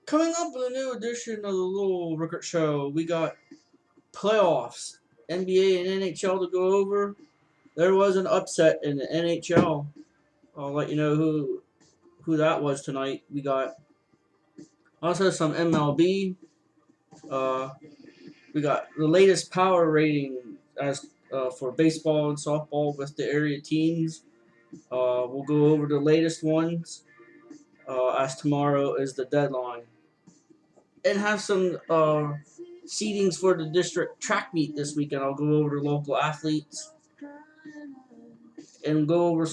Coming up with a new edition of the Little Rickert Show, we got playoffs, NBA and NHL to go over. There was an upset in the NHL. I'll let you know who that was tonight. We got also some MLB. Uh, we got the latest power rating as for baseball and softball with the area teams. We'll go over the latest ones as tomorrow is the deadline. And have some seedings for the district track meet this weekend. I'll go over the local athletes and go over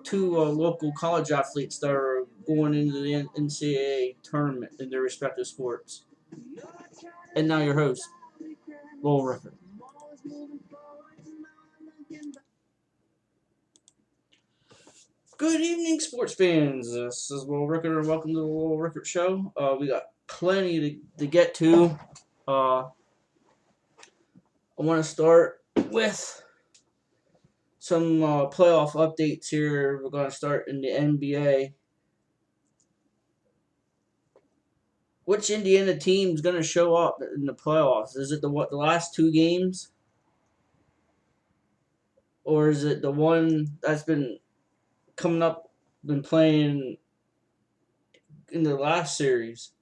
two local college athletes that are going into the NCAA tournament in their respective sports. And now your host, Lowell Rickert. Good evening, sports fans. This is Lowell Rickert, and welcome to the Lowell Rickert Show. We got plenty to get to. I want to start with some playoff updates here. We're going to start in the NBA. Which Indiana team's going to show up in the playoffs? Is it the last two games? Or is it the one that's been coming up, been playing in the last series?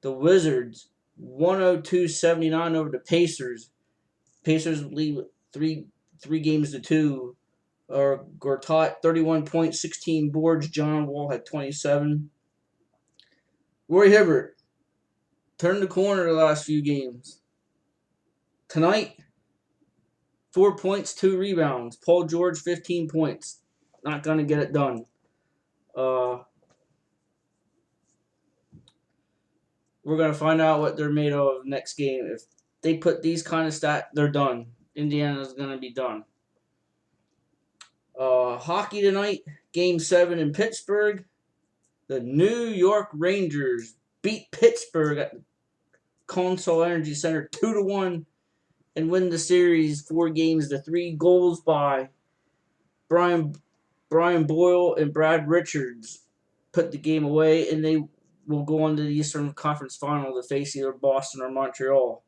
The Wizards, 102-79 over the Pacers. Pacers lead three games to two. Gortat, 31 points, 16 boards. John Wall had 27. Roy Hibbert turned the corner the last few games. Tonight, 4 points, 2 rebounds. Paul George, 15 points. Not going to get it done. We're going to find out what they're made of next game. If they put these kind of stats, they're done. Indiana's going to be done. Hockey tonight, Game 7 in Pittsburgh. The New York Rangers beat Pittsburgh at the Consol Energy Center 2-1 and win the series 4 games to 3. Goals by Brian Boyle and Brad Richards put the game away, and they will go on to the Eastern Conference Final to face either Boston or Montreal.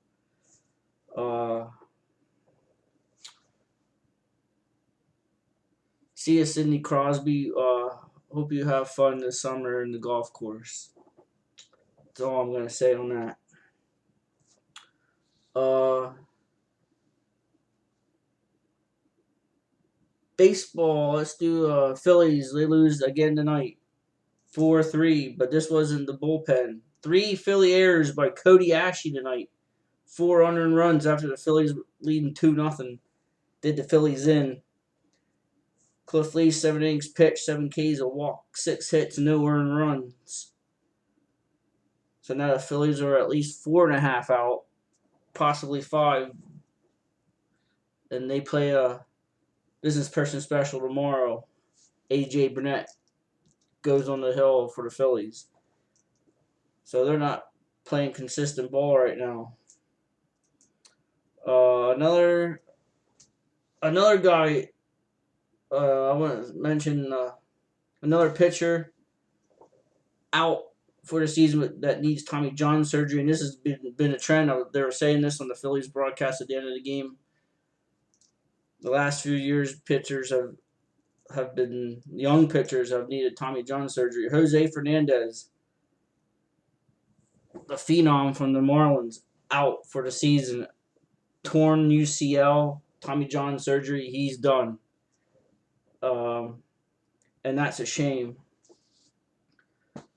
See you, Sidney Crosby. Hope you have fun this summer in the golf course. That's all I'm going to say on that. Baseball, let's do Phillies. They lose again tonight, 4-3, but this wasn't the bullpen. 3 Philly errors by Cody Ashley tonight. 4 unearned runs after the Phillies leading 2-0. Did the Phillies in. Cliff Lee, 7 innings pitched, 7 Ks, a walk, 6 hits, no earned runs. So now the Phillies are at least 4.5 out, possibly 5. And they play a business person special tomorrow. A.J. Burnett goes on the hill for the Phillies. So they're not playing consistent ball right now. Another guy, I want to mention another pitcher out for the season that needs Tommy John surgery, and this has been a trend. They were saying this on the Phillies broadcast at the end of the game. The last few years, pitchers have been young pitchers have needed Tommy John surgery. Jose Fernandez, the phenom from the Marlins, out for the season. Torn UCL, Tommy John surgery. He's done. And that's a shame.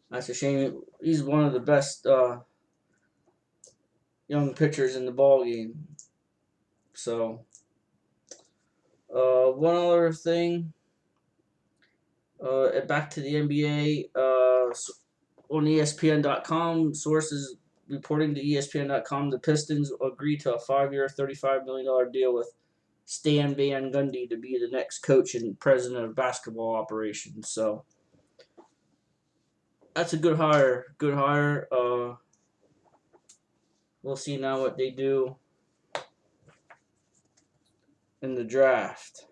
That's a shame. He's one of the best young pitchers in the ball game. So, one other thing. Back to the NBA. On ESPN.com, sources reporting to ESPN.com, the Pistons agreed to a 5-year, $35 million deal with Stan Van Gundy to be the next coach and president of basketball operations. So that's a good hire. Good hire. We'll see now what they do in the draft.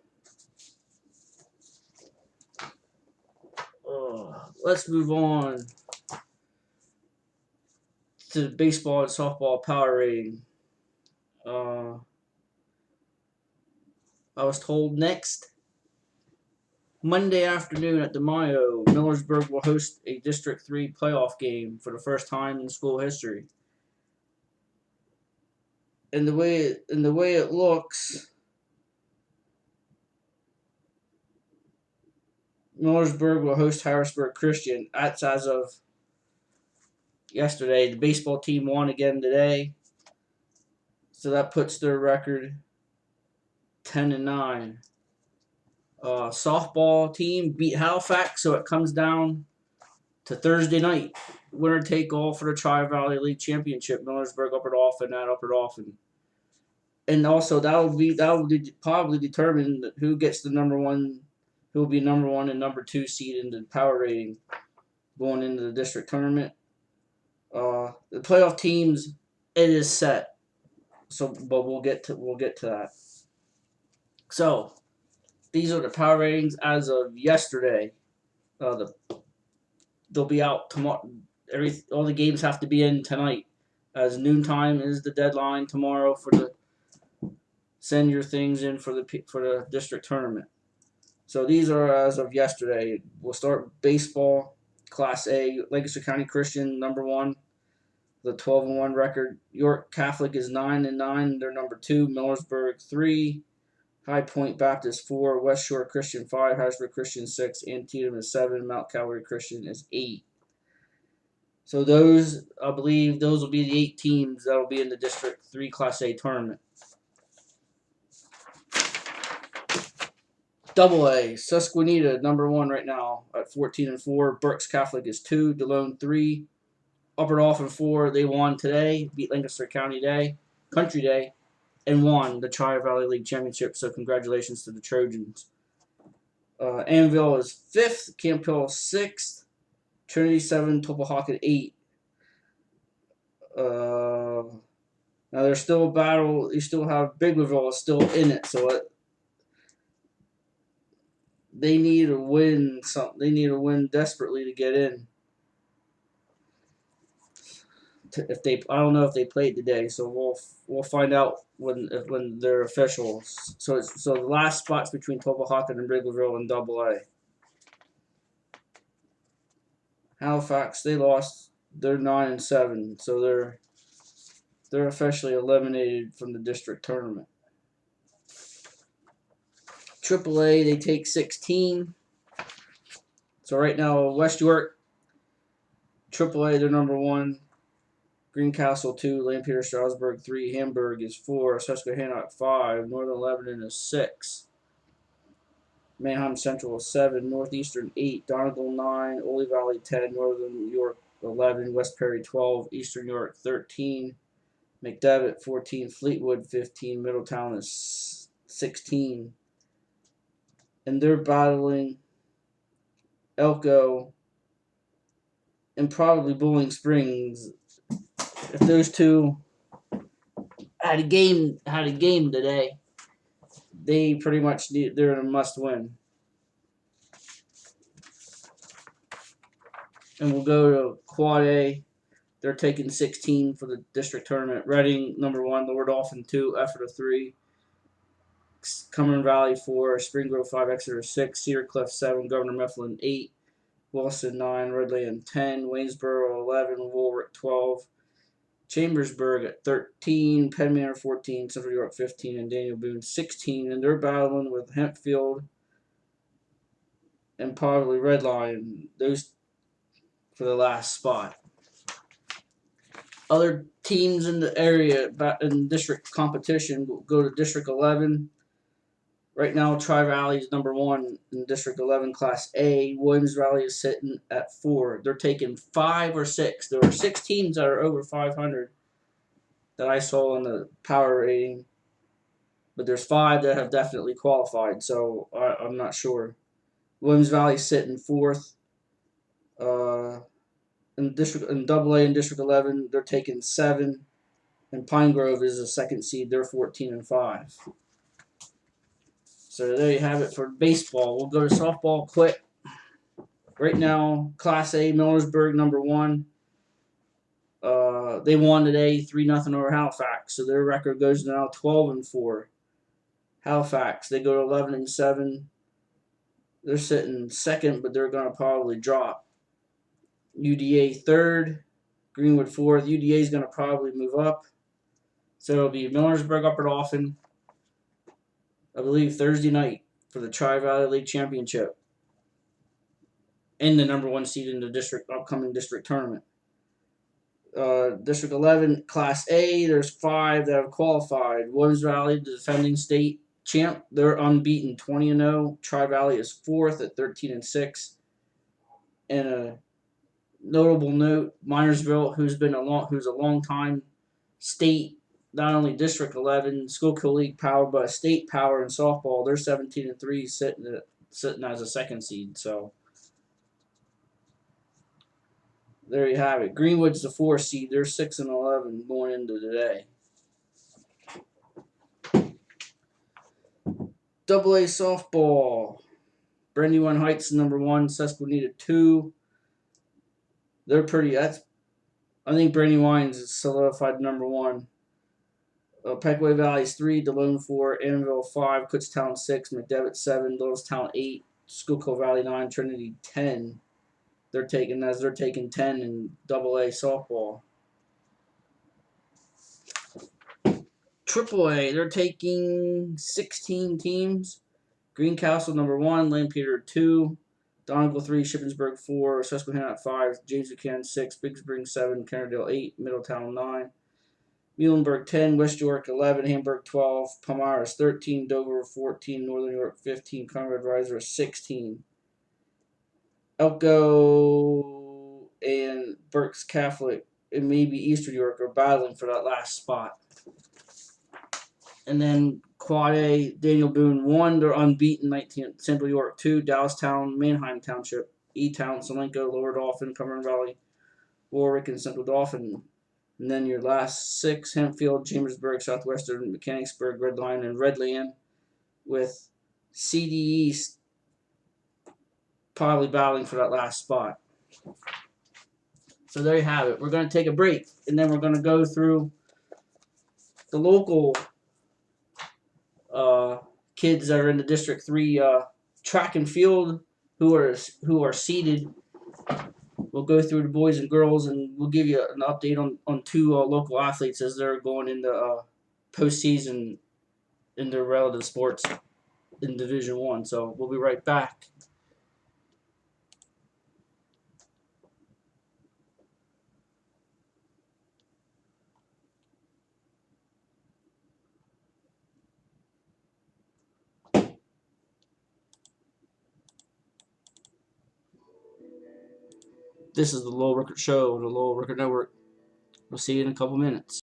Let's move on to the baseball and softball power rating. Uh, I was told next Monday afternoon at the Mayo, Millersburg will host a District 3 playoff game for the first time in school history. And the way it looks, Millersburg will host Harrisburg Christian. That's as of yesterday. The baseball team won again today, so that puts their record 10-9. Softball team beat Halifax, so it comes down to Thursday night. Winner take all for the Tri-Valley League Championship. Millersburg Upper Dauphin at Upper Dauphin. And also that will probably determine who gets the number one, who will be number one and number two seed in the power rating going into the district tournament. The playoff teams, it is set. So, but we'll get to that. So, these are the power ratings as of yesterday. They'll be out tomorrow. All the games have to be in tonight, as noontime is the deadline tomorrow for the send your things in for the district tournament. So these are as of yesterday. We'll start baseball, Class A. Lancaster County Christian number 1, the 12-1 record. York Catholic is 9-9. They're number 2. Millersburg 3. High Point Baptist 4. West Shore Christian 5. Harrisburg Christian 6. Antietam is 7. Mount Calvary Christian is 8. So those, I believe, those will be the 8 teams that will be in the District 3 Class A tournament. Double A, Susquehanna, number 1 right now at 14-4. Berks Catholic is 2. Delone 3. Upper Dauphin 4. They won today, beat Lancaster Country Day, and won the Tri-Valley League Championship. So congratulations to the Trojans. Annville is 5th. Camp Hill 6th. Trinity 7. Topahawken 8. Now there's still a battle. You still have Biglerville still in it, so they need to win something. They need to win desperately to get in. I don't know if they played today, so we'll find out when they're official. So the last spot's between Topahawken and Biglerville in Double A. Halifax, they lost. They're 9-7, so they're officially eliminated from the district tournament. AAA, they take 16. So right now, West York, AAA, they're number 1. Greencastle 2, Lampeter Strasburg 3, Hamburg is 4, Susquehanna at 5, Northern Lebanon is 6, Manheim Central is 7, Northeastern 8, Donegal 9, Ole Valley 10, Northern York 11, West Perry 12, Eastern York 13, McDevitt 14, Fleetwood 15, Middletown is 16. And they're battling Elko and probably Bowling Springs. If those two had a game today, they pretty much they're in a must win. And we'll go to Quad A. They're taking 16 for the district tournament. Reading number 1, Lower Dauphin 2, Ephrata 3, Cumberland Valley 4, Spring Grove 5, Exeter 6, Cedar Cliff 7, Governor Mifflin 8, Wilson 9, Redland 10, Waynesboro 11, Woolwich 12, Chambersburg at 13, Penn Manor 14, Central York 15, and Daniel Boone 16. And they're battling with Hempfield and probably Red Lion, those for the last spot. Other teams in the area in district competition will go to District 11. Right now, Tri-Valley is number 1 in District 11 Class A. Williams Valley is sitting at 4. They're taking 5 or 6. There are 6 teams that are over 500 that I saw in the power rating, but there's 5 that have definitely qualified, so I'm not sure. Williams Valley is sitting 4th. In Double A in District 11, they're taking 7. And Pine Grove is the 2nd seed. They're 14-5. So there you have it for baseball. We'll go to softball quick. Right now, Class A, Millersburg, number 1. They won today 3-0 over Halifax, so their record goes now 12-4. Halifax, they go to 11-7. They're sitting second, but they're going to probably drop. UDA third, Greenwood fourth. UDA is going to probably move up. So it'll be Millersburg Upper Dauphin, I believe, Thursday night for the Tri-Valley League Championship and the number one seed in the upcoming district tournament. District 11, Class A, there's 5 that have qualified. Williams Valley, the defending state champ, they're unbeaten, 20-0. Tri-Valley is 4th at 13-6. And a notable note, Minersville, who's a long time state, not only District 11 Schuylkill League power, but a state power in softball. They're 17-3, sitting as a second seed. So there you have it. Greenwood's the 4 seed. They're 6-11 going into today. Double A softball. Brandywine Heights number 1, Susquehanna 2. They're pretty. I think Brandywine's is solidified number 1. Peckway Valley's 3, Delone 4, Annanville 5, Kutztown 6, McDevitt 7, Littlestown 8, Schuylkill Valley 9, Trinity 10. They're taking 10 in Double A softball. Triple A, they're taking 16 teams. Greencastle number 1, Lampeter 2, Donegal 3, Shippensburg 4, Susquehanna 5, James Buchanan 6, Big Spring 7, Kennerdale 8, Middletown 9, Muhlenberg 10, West York 11, Hamburg 12, Palmyra 13, Dover 14, Northern York 15, Conrad Reiser 16. Elko and Berks Catholic and maybe Eastern York are battling for that last spot. And then Quad A, Daniel Boone 1, they're unbeaten, 19, Central York 2, Dallastown, Manheim Township, E-Town, Solenko, Lower Dauphin, Cumberland Valley, Warwick, and Central Dauphin. And then your last 6, Hempfield, Chambersburg, Southwestern, Mechanicsburg, Red Lion, and Redland, with CD East probably battling for that last spot. So there you have it. We're going to take a break, and then we're going to go through the local kids that are in the District 3 track and field who are seeded. We'll go through the boys and girls, and we'll give you an update on 2 local athletes as they're going into postseason in their relative sports in Division 1. So we'll be right back. This is the Lowell Rickert Show on the Lowell Rickert Network. We'll see you in a couple minutes.